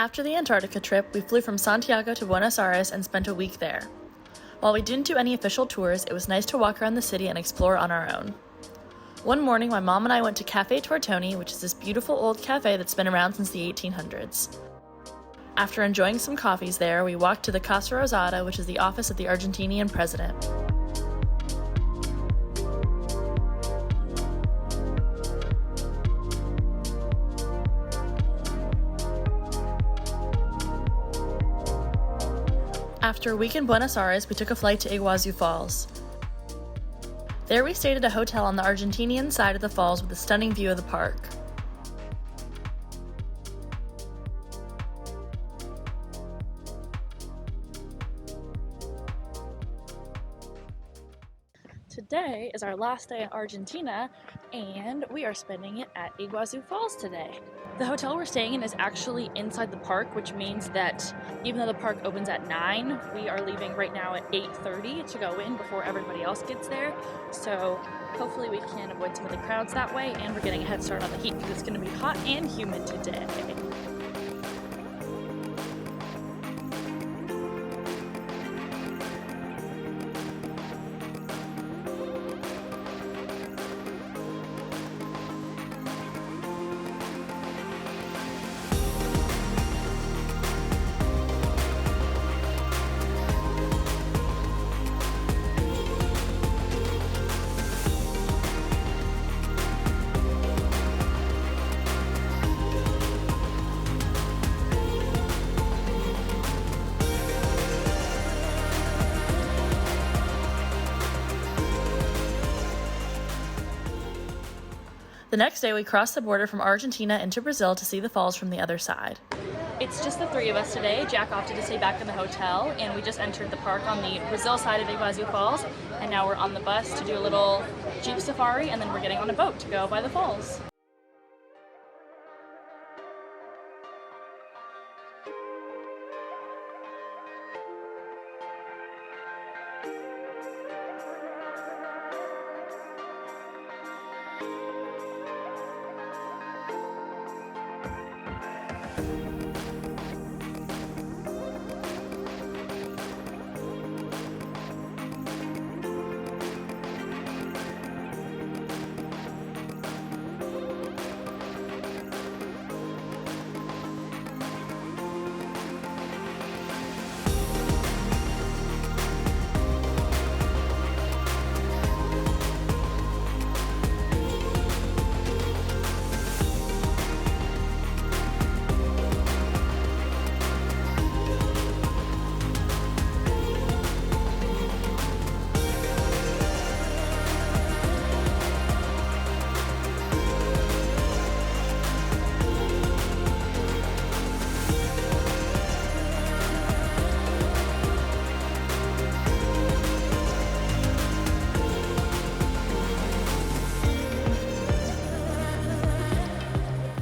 After the Antarctica trip, we flew from Santiago to Buenos Aires and spent a week there. While we didn't do any official tours, it was nice to walk around the city and explore on our own. One morning, my mom and I went to Cafe Tortoni, which is this beautiful old cafe that's been around since the 1800s. After enjoying some coffees there, we walked to the Casa Rosada, which is the office of the Argentinian president. After a week in Buenos Aires, we took a flight to Iguazu Falls. There we stayed at a hotel on the Argentinian side of the falls with a stunning view of the park. Today is our last day in Argentina, and we are spending it at Iguazu Falls today. The hotel we're staying in is actually inside the park, which means that even though the park opens at 9, we are leaving right now at 8:30 to go in before everybody else gets there. So hopefully we can avoid some of the crowds that way, and we're getting a head start on the heat because it's going to be hot and humid today. The next day, we crossed the border from Argentina into Brazil to see the falls from the other side. It's just the three of us today. Jack opted to stay back in the hotel, and we just entered the park on the Brazil side of Iguazu Falls, and now we're on the bus to do a little Jeep safari, and then we're getting on a boat to go by the falls.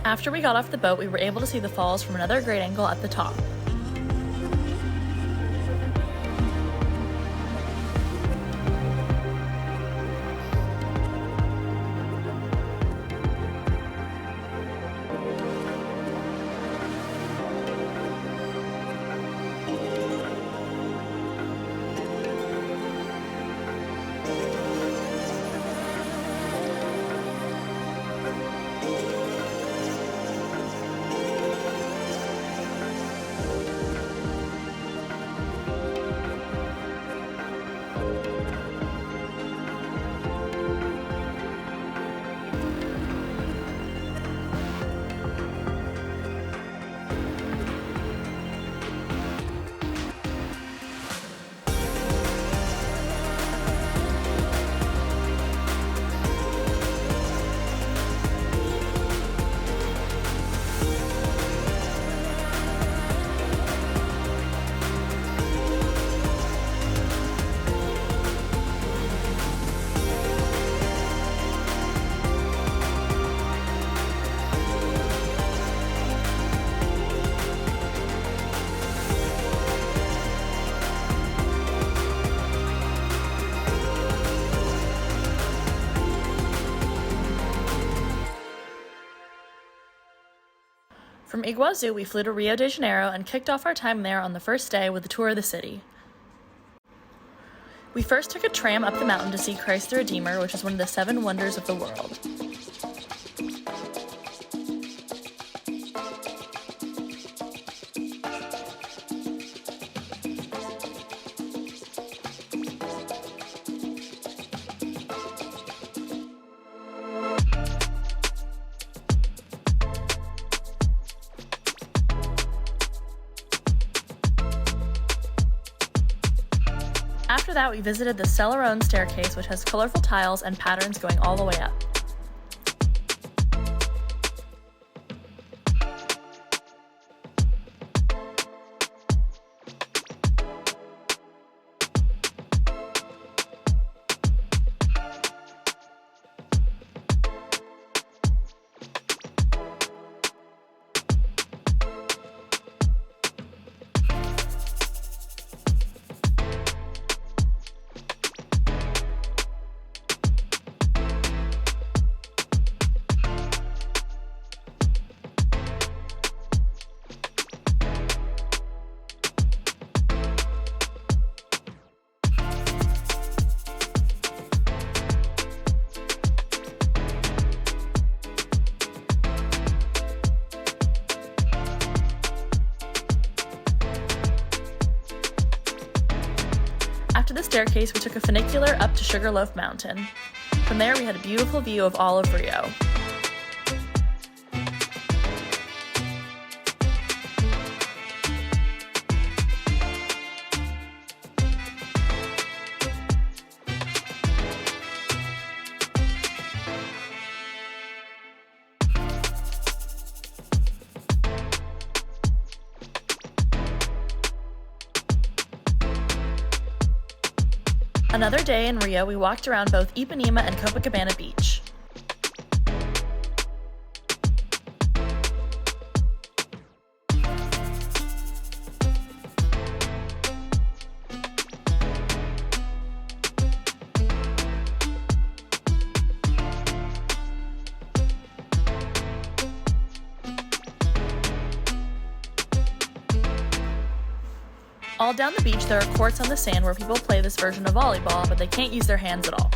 After we got off the boat, we were able to see the falls from another great angle at the top. From Iguazu, we flew to Rio de Janeiro and kicked off our time there on the first day with a tour of the city. We first took a tram up the mountain to see Christ the Redeemer, which is one of the 7 wonders of the world. After that, we visited the Celerone staircase, which has colorful tiles and patterns going all the way up. After the staircase, we took a funicular up to Sugarloaf Mountain. From there, we had a beautiful view of all of Rio. Another day in Rio, we walked around both Ipanema and Copacabana Beach. All down the beach, there are courts on the sand where people play this version of volleyball, but they can't use their hands at all.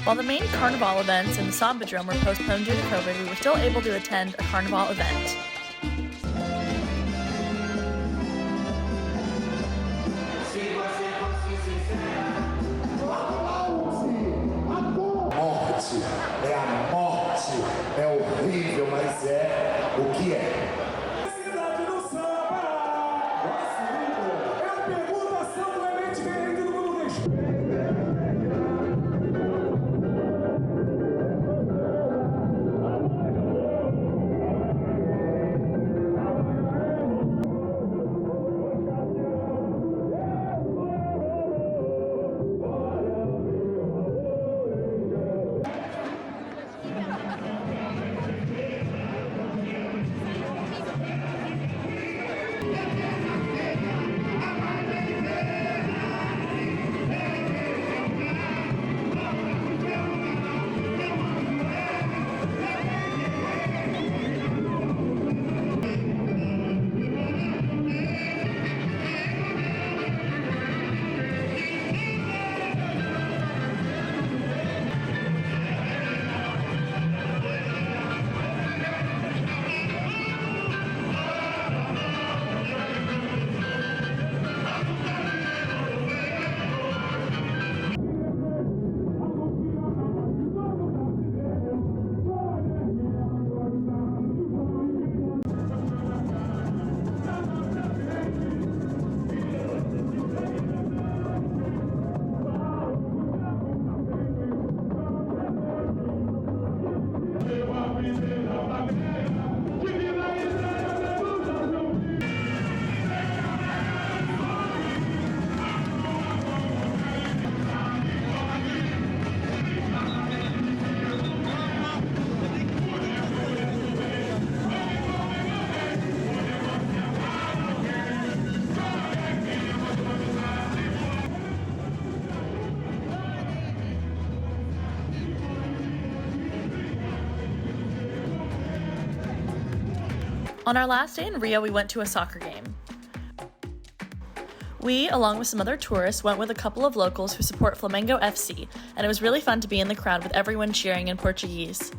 While the main carnival events in the Samba Dome were postponed due to COVID, we were still able to attend a carnival event. É a morte, é horrível, mas é o que é. Cidade do samba, é a perguntação do evento que todo mundo deixou. On our last day in Rio, we went to a soccer game. We, along with some other tourists, went with a couple of locals who support Flamengo FC, and it was really fun to be in the crowd with everyone cheering in Portuguese.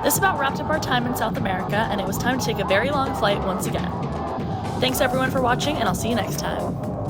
This about wrapped up our time in South America, and it was time to take a very long flight once again. Thanks everyone for watching, and I'll see you next time.